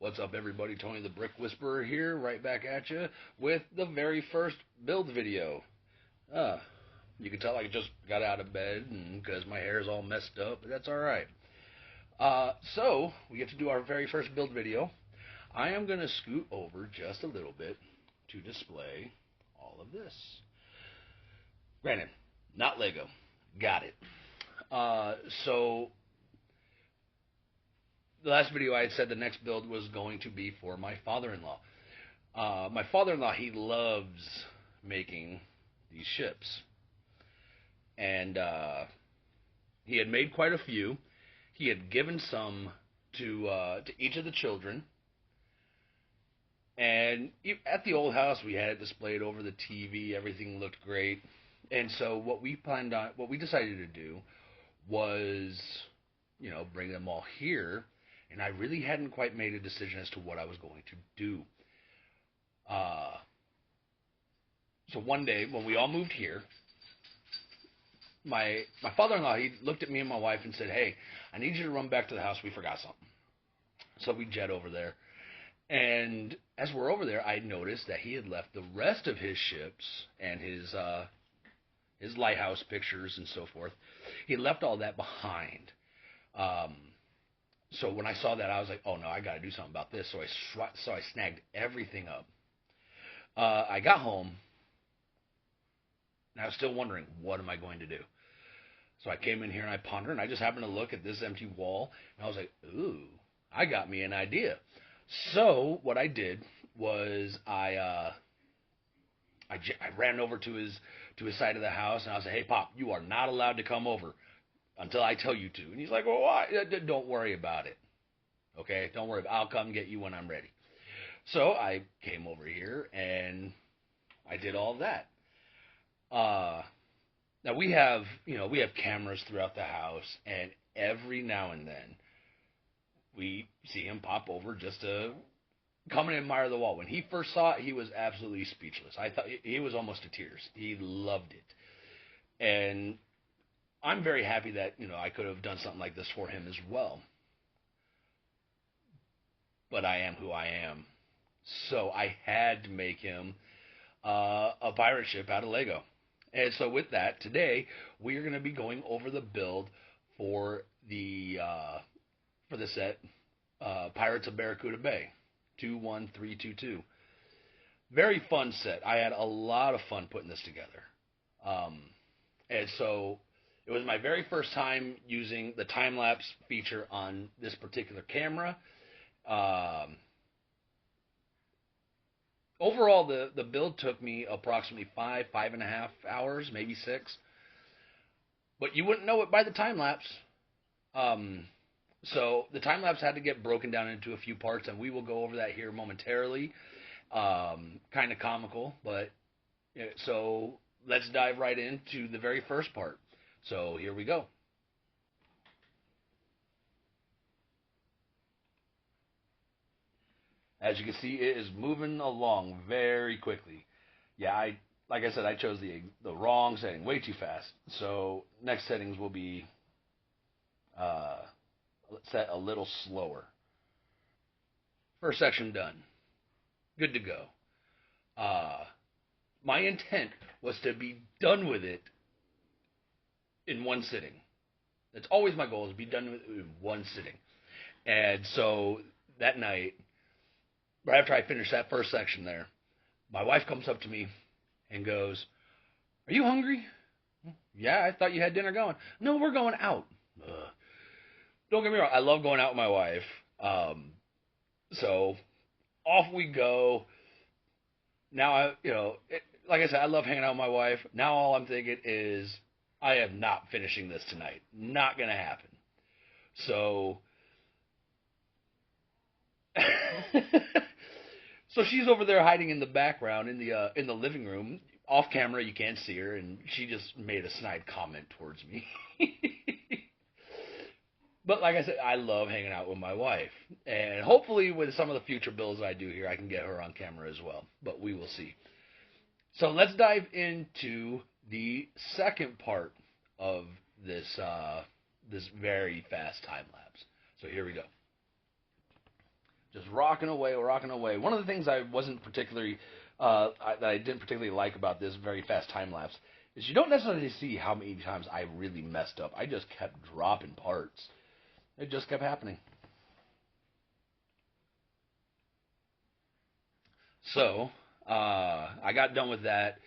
What's up, everybody? Tony the Brick Whisperer here, right back at you with the very first build video. Uh, you can tell I just got out of bed because my hair is all messed up, but that's all right. So we get to do our very first build video. I am going to scoot over just a little bit to display all of this. Granted, not Lego. Got it. So the last video I had said the next build was going to be for my father-in-law. My father-in-law, he loves making these ships. And he had made quite a few. He had given some to each of the children. And at the old house, we had it displayed over the TV. Everything looked great. And so what we decided to do was, bring them all here. And I really hadn't quite made a decision as to what I was going to do. So one day when we all moved here, my father-in-law, he looked at me and my wife and said, "Hey, I need you to run back to the house. We forgot something." So we jet over there. And as we're over there, I noticed that he had left the rest of his ships and his lighthouse pictures and so forth. He left all that behind. So when I saw that, I was like, "Oh no, I got to do something about this." So I snagged everything up. I got home, and I was still wondering, what am I going to do? So I came in here and I pondered, and I just happened to look at this empty wall, and I was like, "Ooh, I got me an idea." So what I did was I ran over to his side of the house, and I was like, "Hey, Pop, you are not allowed to come over until I tell you to." And he's like, "Well, why?" "Don't worry about it. Okay, don't worry. I'll come get you when I'm ready." So I came over here and I did all that. Now we have cameras throughout the house, and every now and then we see him pop over just to come and admire the wall. When he first saw it, he was absolutely speechless. I thought he was almost to tears. He loved it, and I'm very happy that I could have done something like this for him as well. But I am who I am, so I had to make him a pirate ship out of Lego. And so with that, today we are going to be going over the build for the set Pirates of Barracuda Bay 21322. Very fun set. I had a lot of fun putting this together. And so it was my very first time using the time-lapse feature on this particular camera. Overall, the build took me approximately 5.5 hours, maybe 6. But you wouldn't know it by the time-lapse. So the time-lapse had to get broken down into a few parts, and we will go over that here momentarily. Kind of comical, but so let's dive right into the very first part. So here we go. As you can see, it is moving along very quickly. Yeah, like I said, I chose the wrong setting, way too fast. So next settings will be set a little slower. First section done. Good to go. My intent was to be done with it in one sitting. That's always my goal, is to be done with it in one sitting. And so that night, right after I finished that first section there, my wife comes up to me and goes, "Are you hungry?" "Yeah, I thought you had dinner going." "No, we're going out." Don't get me wrong, I love going out with my wife. So off we go. Now like I said, I love hanging out with my wife. Now all I'm thinking is, I am not finishing this tonight. Not gonna happen. So so she's over there hiding in the background in the living room. Off camera, you can't see her, and she just made a snide comment towards me. But like I said, I love hanging out with my wife, and hopefully with some of the future builds I do here, I can get her on camera as well. But we will see. So let's dive into the second part of this very fast time lapse. So here we go. just rocking away, rocking away. One of the things I wasn't particularly that I didn't particularly like about this very fast time lapse is you don't necessarily see how many times I really messed up. I just kept dropping parts. It just kept happening. So I got done with that,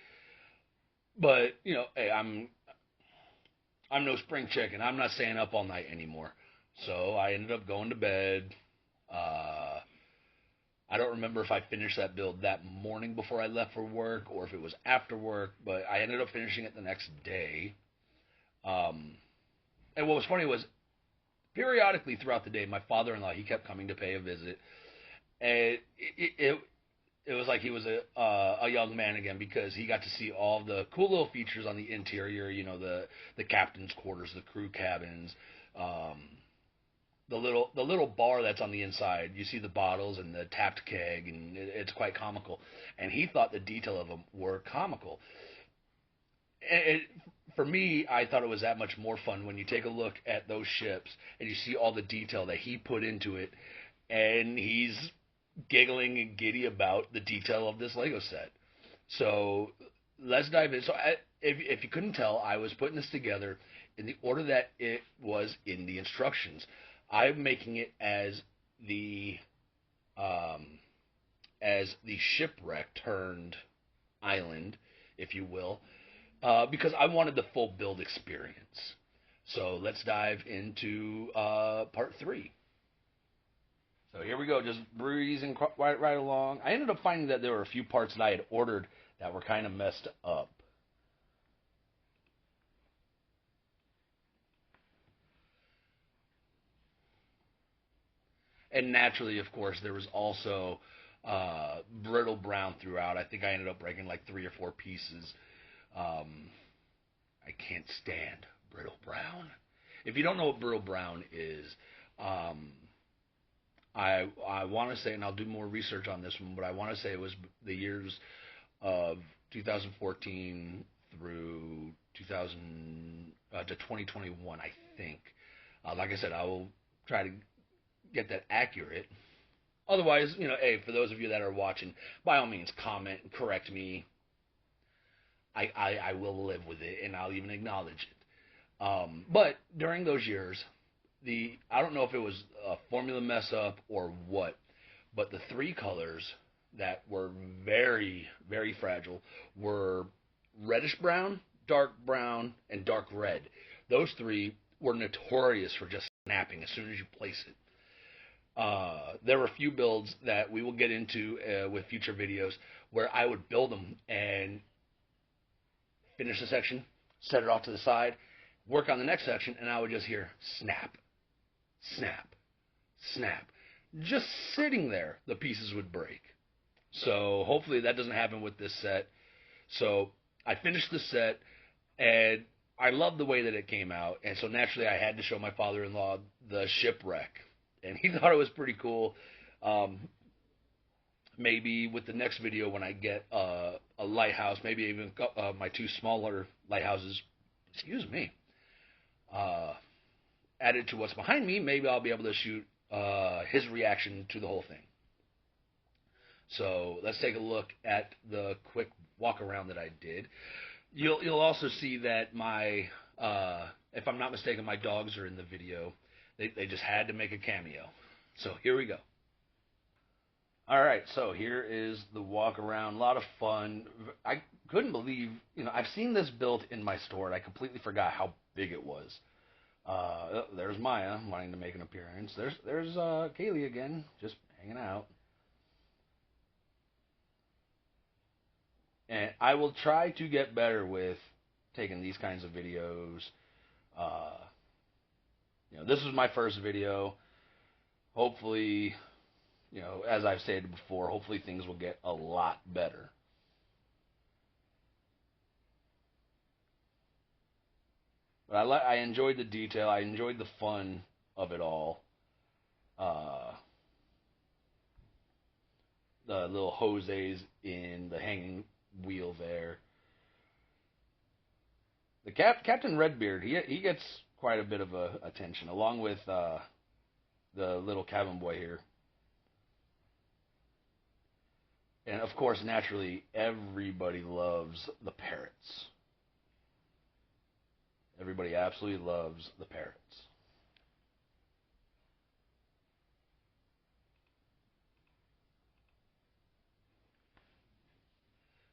but hey, I'm no spring chicken. I'm not staying up all night anymore. So I ended up going to bed. Uh, I don't remember if I finished that build that morning before I left for work or if it was after work, but I ended up finishing it the next day. Um, and what was funny was periodically throughout the day, my father-in-law he kept coming to pay a visit, and it was like he was a young man again because he got to see all the cool little features on the interior. The captain's quarters, the crew cabins, um, the little bar that's on the inside. You see the bottles and the tapped keg, and it's quite comical. And he thought the detail of them were comical. For me, I thought it was that much more fun when you take a look at those ships and you see all the detail that he put into it, and he's giggling and giddy about the detail of this Lego set. So let's dive in. So if you couldn't tell, I was putting this together in the order that it was in the instructions. I'm making it the um, as the shipwreck turned island, if you will, because I wanted the full build experience. So let's dive into part three. So here we go, just breezing right along. I ended up finding that there were a few parts that I had ordered that were kind of messed up. And naturally, of course, there was also brittle brown throughout. I think I ended up breaking like 3 or 4 pieces. Um, I can't stand brittle brown. If you don't know what brittle brown is, um, I want to say, and I'll do more research on this one, but I want to say it was the years of 2014 through 2000 to 2021, I think. Like I said, I will try to get that accurate. Otherwise, hey, for those of you that are watching, by all means, comment and correct me. I will live with it, and I'll even acknowledge it. But during those years, I don't know if it was a formula mess up or what, but the three colors that were very, very fragile were reddish brown, and dark red. Those three were notorious for just snapping as soon as you place it. There were a few builds that we will get into with future videos where I would build them and finish the section, set it off to the side, work on the next section, and I would just hear snap, snap, snap. Just sitting there, the pieces would break. So hopefully that doesn't happen with this set. So I finished the set, and I loved the way that it came out, and so naturally I had to show my father-in-law the shipwreck, and he thought it was pretty cool. Maybe with the next video when I get a lighthouse, maybe even my 2 smaller lighthouses, excuse me, uh, added to what's behind me, maybe I'll be able to shoot his reaction to the whole thing. So let's take a look at the quick walk around that I did. You'll also see that my, if I'm not mistaken, my dogs are in the video. They just had to make a cameo. So here we go. All right, so here is the walk around. A lot of fun. I couldn't believe, I've seen this built in my store, and I completely forgot how big it was. There's Maya wanting to make an appearance. There's Kaylee again, just hanging out. And I will try to get better with taking these kinds of videos. Uh, this was my first video. Hopefully, as I've stated before, hopefully things will get a lot better. But I enjoyed the detail. I enjoyed the fun of it all. The little Jose's in the hanging wheel there. The Captain Redbeard, he gets quite a bit of attention, along with the little cabin boy here. And of course, naturally, everybody loves the parrots. Everybody absolutely loves the parrots.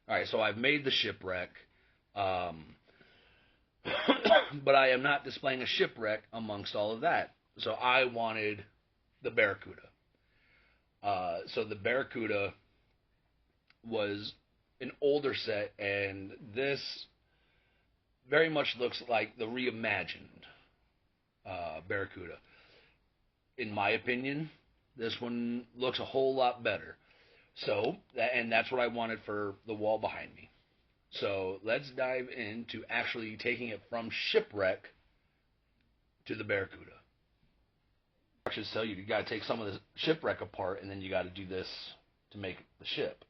All right, so I've made the shipwreck, um, but I am not displaying a shipwreck amongst all of that. So I wanted the Barracuda. So the Barracuda was an older set, and this very much looks like the reimagined Barracuda. In my opinion, this one looks a whole lot better. So, and that's what I wanted for the wall behind me. So let's dive into actually taking it from shipwreck to the Barracuda. Instructions tell you got to take some of the shipwreck apart, and then you got to do this to make the ship.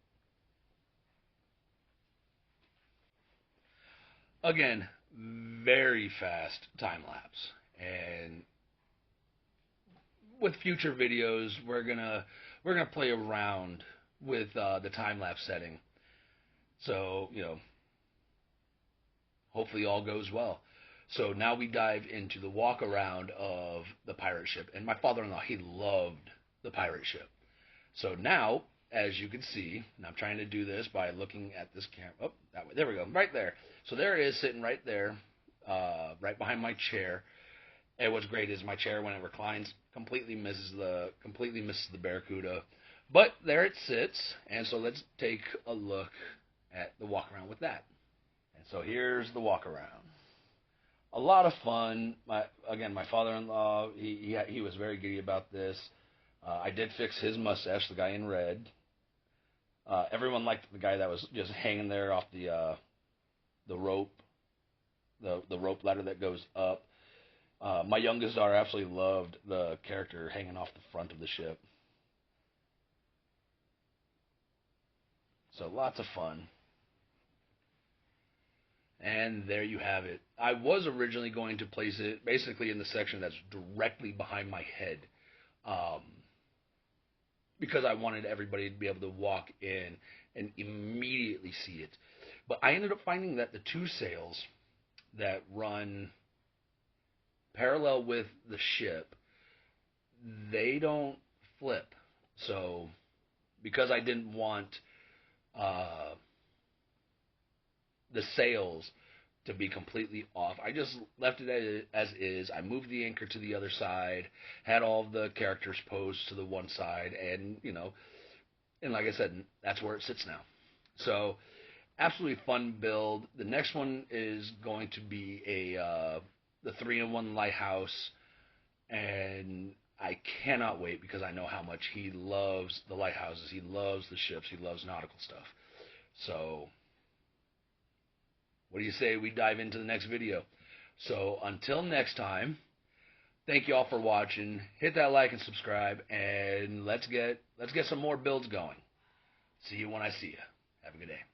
Again, very fast time lapse, and with future videos, we're gonna play around with the time lapse setting. So hopefully all goes well. So now we dive into the walk around of the pirate ship, and my father-in-law, he loved the pirate ship. So now, as you can see, and I'm trying to do this by looking at this camera. Oh, that way. There we go. Right there. So there it is, sitting right there, right behind my chair. And what's great is my chair, when it reclines, completely misses the Barracuda. But there it sits, and so let's take a look at the walk around with that. And so here's the walk around. A lot of fun. My father-in-law, he was very giddy about this. I did fix his mustache, the guy in red. Everyone liked the guy that was just hanging there off the rope, the rope ladder that goes up. My youngest daughter absolutely loved the character hanging off the front of the ship. So lots of fun. And there you have it. I was originally going to place it basically in the section that's directly behind my head, um, because I wanted everybody to be able to walk in and immediately see it. But I ended up finding that the two sails that run parallel with the ship, they don't flip. So because I didn't want uh, the sails to be completely off, I just left it as is. I moved the anchor to the other side, had all the characters posed to the one side, and and like I said, that's where it sits now. So absolutely fun build. The next one is going to be the 3-in-1 lighthouse, and I cannot wait because I know how much he loves the lighthouses. He loves the ships. He loves nautical stuff. So what do you say we dive into the next video? So until next time, thank you all for watching. Hit that like and subscribe, and let's get some more builds going. See you when I see you. Have a good day.